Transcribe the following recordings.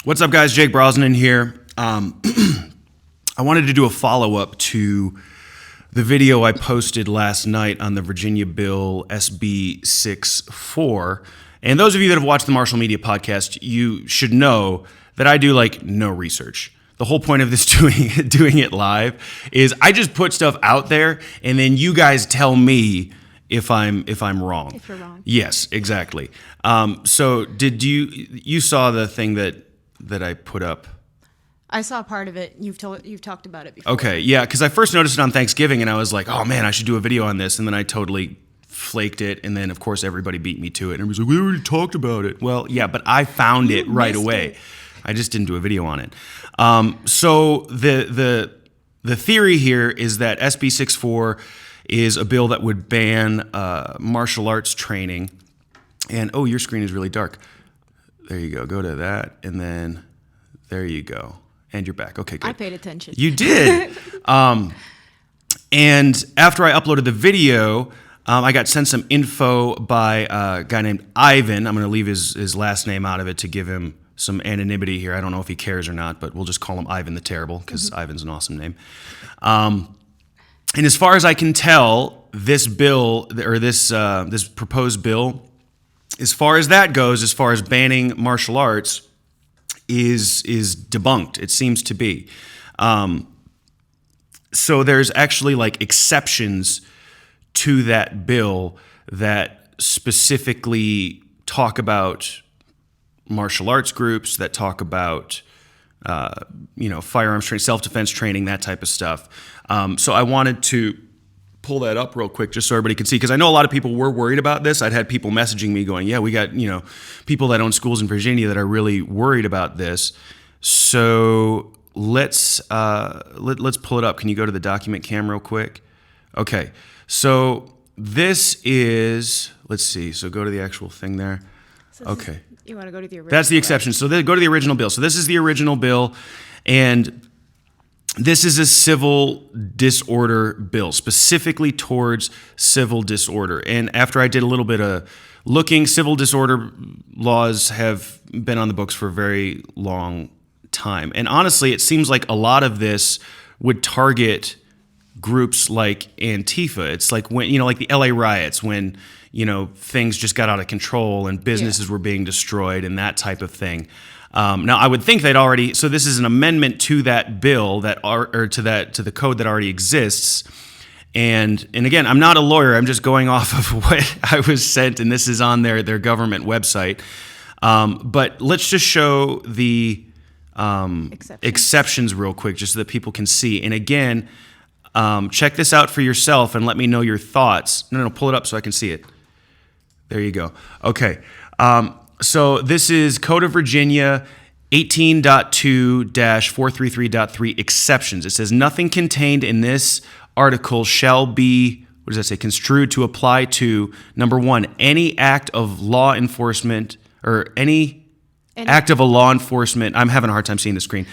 What's up, guys? Jake Brosnan here. I wanted to do a follow-up to the video I posted last night on the Virginia Bill SB64. And those of you that have watched the Marshall Media podcast, you should know that I do no research. The whole point of this doing it live is I just put stuff out there, and then you guys tell me if I'm wrong. If you're wrong. Yes, exactly. So did you saw the thing that I put up? I saw part of it. You've talked about it before. Okay, yeah, because I first noticed it on Thanksgiving, and I was like, oh man, I should do a video on this, and then I totally flaked it, and then of course everybody beat me to it, and everybody's like, we already talked about it. Well, yeah, but I found it right away. I just didn't do a video on it. So the theory here is that SB64 is a bill that would ban martial arts training. And oh, your screen is really dark. There you go. Go to that, and then there you go. And you're back. Okay, good. I paid attention. You did. And after I uploaded the video, I got sent some info by a guy named Ivan. I'm going to leave his last name out of it to give him some anonymity here. I don't know if he cares or not, but we'll just call him Ivan the Terrible because Ivan's an awesome name. And as far as I can tell, this bill or this proposed bill, as far as that goes, as far as banning martial arts, is debunked. It seems to be. So there's actually exceptions to that bill that specifically talk about martial arts groups, that talk about firearms training, self-defense training, that type of stuff. So I wanted to pull that up real quick just so everybody can see, because I know a lot of people were worried about this. I'd had people messaging me going, yeah, we got people that own schools in Virginia that are really worried about this. So let's pull it up. Can you go to the document cam real quick? Okay, so this is, let's see, so go to the actual thing there. Okay. You want to go to the original? That's the exception. So go to the original bill. So this is the original bill, and this is a civil disorder bill, specifically towards civil disorder. And after I did a little bit of looking, civil disorder laws have been on the books for a very long time. And honestly, it seems like a lot of this would target groups like Antifa. It's like when, like the LA riots, when, things just got out of control and businesses were being destroyed and that type of thing. Now, I would think they'd already. So this is an amendment to that bill to the code that already exists. And again, I'm not a lawyer. I'm just going off of what I was sent, and this is on their government website. But let's just show the exceptions real quick, just so that people can see. And again, check this out for yourself and let me know your thoughts. No, pull it up so I can see it. There you go. Okay. So this is Code of Virginia 18.2-433.3 exceptions. It says nothing contained in this article shall be, what does that say, construed to apply to, number one, any act of law enforcement or any act of a law enforcement. I'm having a hard time seeing the screen.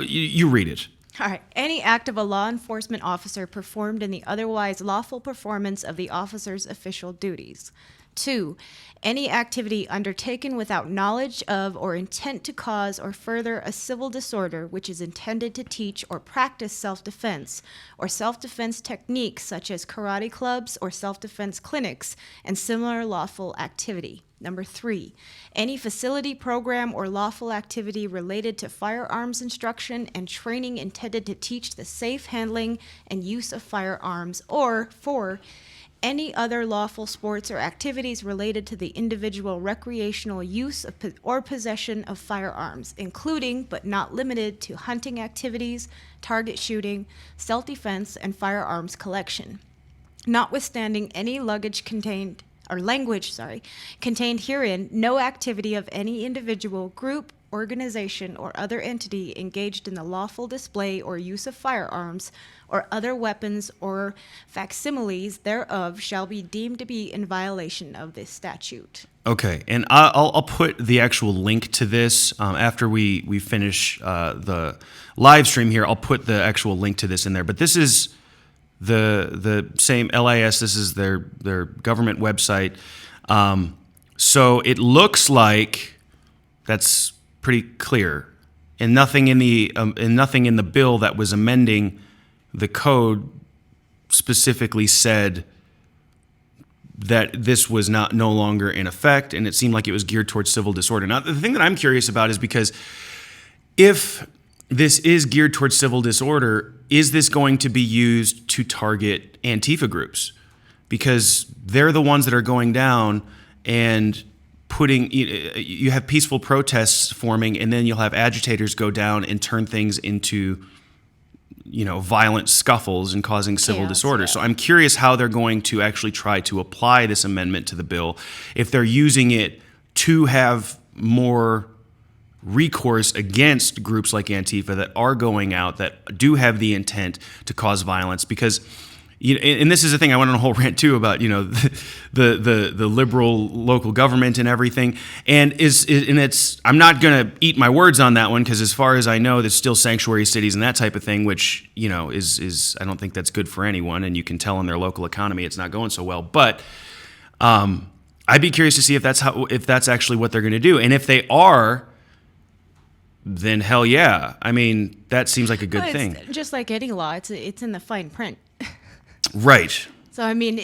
You read it. All right. Any act of a law enforcement officer performed in the otherwise lawful performance of the officer's official duties. 2. Any activity undertaken without knowledge of or intent to cause or further a civil disorder which is intended to teach or practice self-defense or self-defense techniques such as karate clubs or self-defense clinics and similar lawful activity. Number 3, any facility, program, or lawful activity related to firearms instruction and training intended to teach the safe handling and use of firearms. Or 4, any other lawful sports or activities related to the individual recreational use of or possession of firearms, including but not limited to hunting activities, target shooting, self-defense, and firearms collection. Notwithstanding any language contained herein, no activity of any individual, group, organization, or other entity engaged in the lawful display or use of firearms or other weapons or facsimiles thereof shall be deemed to be in violation of this statute. Okay, and I'll put the actual link to this after we finish the live stream here. I'll put the actual link to this in there. But this is the same LIS. This is their government website. So it looks like that's pretty clear, and nothing in the bill that was amending the code specifically said that this was no longer in effect, and it seemed like it was geared towards civil disorder. Now, the thing that I'm curious about is because if this is geared towards civil disorder, is this going to be used to target Antifa groups? Because they're the ones that are going down and you have peaceful protests forming, and then you'll have agitators go down and turn things into violent scuffles and causing civil Chaos, disorder. yeah. So I'm curious how they're going to actually try to apply this amendment to the bill, if they're using it to have more recourse against groups like Antifa that are going out, that do have the intent to cause violence. Because, and this is the thing, I went on a whole rant too about the liberal local government and everything, and it's I'm not gonna eat my words on that one, because as far as I know, there's still sanctuary cities and that type of thing, which is I don't think that's good for anyone, and you can tell in their local economy it's not going so well. But I'd be curious to see if that's actually what they're going to do, and if they are, then hell yeah. I mean, that seems like a good thing. Just like any law, it's in the fine print. Right. So, I mean,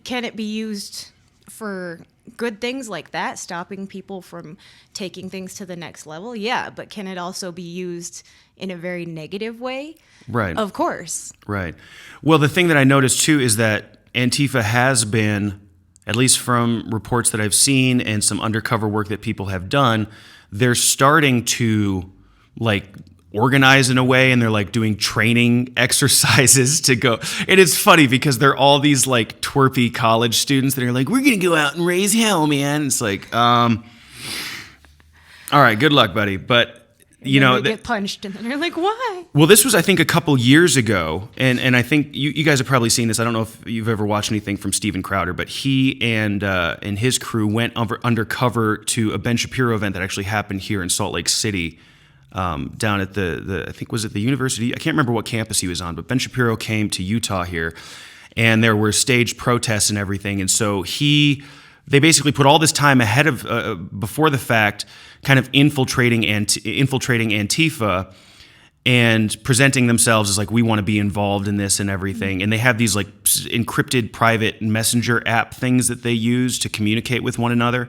can it be used for good things like that, stopping people from taking things to the next level? Yeah, but can it also be used in a very negative way? Right. Of course. Right. Well, the thing that I noticed too is that Antifa has been, at least from reports that I've seen and some undercover work that people have done, they're starting to organize in a way, and they're doing training exercises to go. And it's funny because they're all these twerpy college students that are we're gonna go out and raise hell, man. It's all right, good luck, buddy. But They get punched, and then they're like, why? well, this was, I think, a couple years ago, and I think you guys have probably seen this. I don't know if you've ever watched anything from Steven Crowder, but he and his crew went undercover to a Ben Shapiro event that actually happened here in Salt Lake City, down at the I think, was it the university? I can't remember what campus he was on, but Ben Shapiro came to Utah here, and there were staged protests and everything, and so they basically put all this time ahead of before the fact, kind of infiltrating Antifa and presenting themselves as we want to be involved in this and everything. And they have these encrypted private messenger app things that they use to communicate with one another.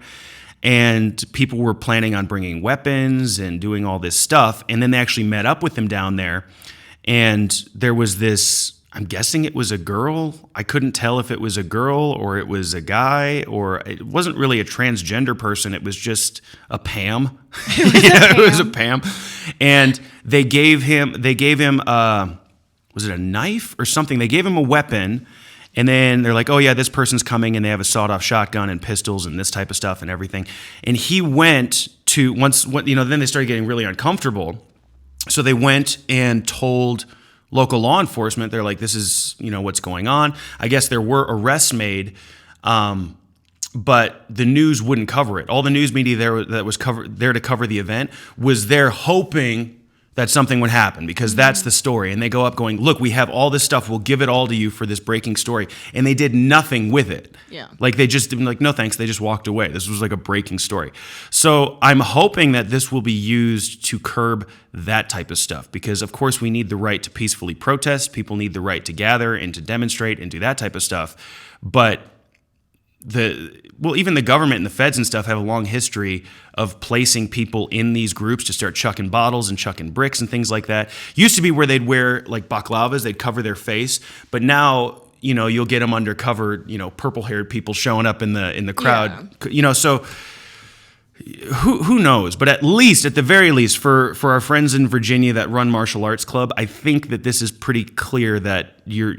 And people were planning on bringing weapons and doing all this stuff. And then they actually met up with them down there. And there was this, I'm guessing it was a girl. I couldn't tell if it was a girl or it was a guy, or it wasn't really a transgender person. It was just a Pam. It was a Pam. And they gave him, was it a knife or something? They gave him a weapon. And then they're like, oh yeah, this person's coming, and they have a sawed-off shotgun and pistols and this type of stuff and everything. And he went to, then they started getting really uncomfortable. So they went and told local law enforcement. They're like, this is, what's going on. I guess there were arrests made, but the news wouldn't cover it. All the news media that was there to cover the event was there hoping that something would happen, because that's the story. And they go up going, look, we have all this stuff. We'll give it all to you for this breaking story. And they did nothing with it. Yeah. They just didn't no thanks. They just walked away. This was a breaking story. So I'm hoping that this will be used to curb that type of stuff, because of course we need the right to peacefully protest. People need the right to gather and to demonstrate and do that type of stuff. But even the government and the feds and stuff have a long history of placing people in these groups to start chucking bottles and chucking bricks and things like that. Used to be where they'd wear balaclavas, they'd cover their face, but now you'll get them undercover, purple-haired people showing up in the crowd. Yeah. So who knows? But at the very least, for our friends in Virginia that run martial arts club, I think that this is pretty clear that you're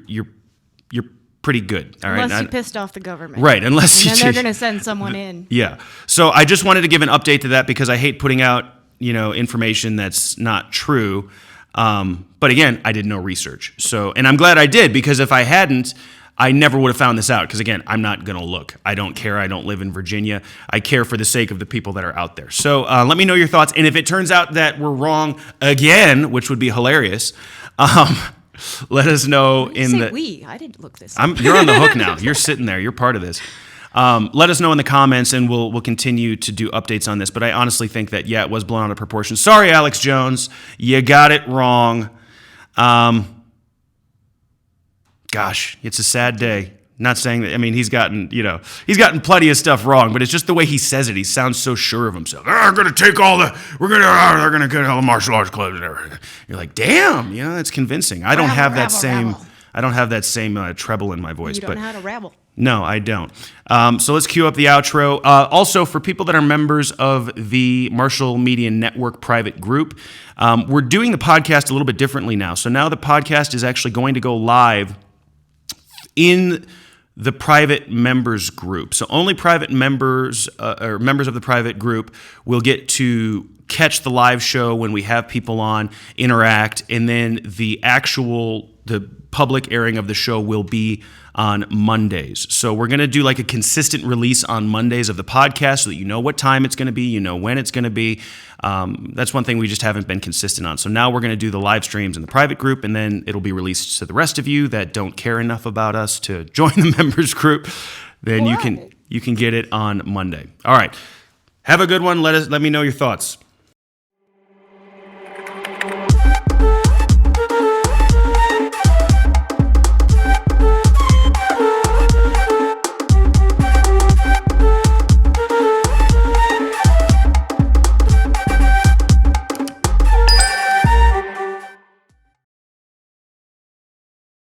pretty good. All right. Unless you pissed off the government. Right. Unless and then they're going to send someone in. Yeah. So I just wanted to give an update to that, because I hate putting out, information that's not true. But again, I did no research. So, and I'm glad I did, because if I hadn't, I never would have found this out. Because again, I'm not going to look. I don't care. I don't live in Virginia. I care for the sake of the people that are out there. So let me know your thoughts. And if it turns out that we're wrong again, which would be hilarious, let us know I didn't look this up. You're on the hook now. You're sitting there. You're part of this. Let us know in the comments, and we'll continue to do updates on this. But I honestly think that, yeah, it was blown out of proportion. Sorry, Alex Jones. You got it wrong. Gosh, it's a sad day. Not saying that, I mean, he's gotten plenty of stuff wrong, but it's just the way he says it. He sounds so sure of himself. We're going to take they're going to get all the martial arts clubs and everything. You're like, damn, that's convincing. I don't have that same treble in my voice. You don't know how to rabble. No, I don't. So let's cue up the outro. Also, for people that are members of the Marshall Media Network private group, we're doing the podcast a little bit differently now. So now the podcast is actually going to go live in the private members group. So only private members or members of the private group will get to catch the live show when we have people on, interact, and then the public airing of the show will be on Mondays. So we're going to do like a consistent release on Mondays of the podcast so that you know what time it's going to be, you know when it's going to be. That's one thing we just haven't been consistent on. So now we're going to do the live streams in the private group, and then it'll be released to the rest of you that don't care enough about us to join the members group. Then you can get it on Monday. All right. Have a good one. Let me know your thoughts.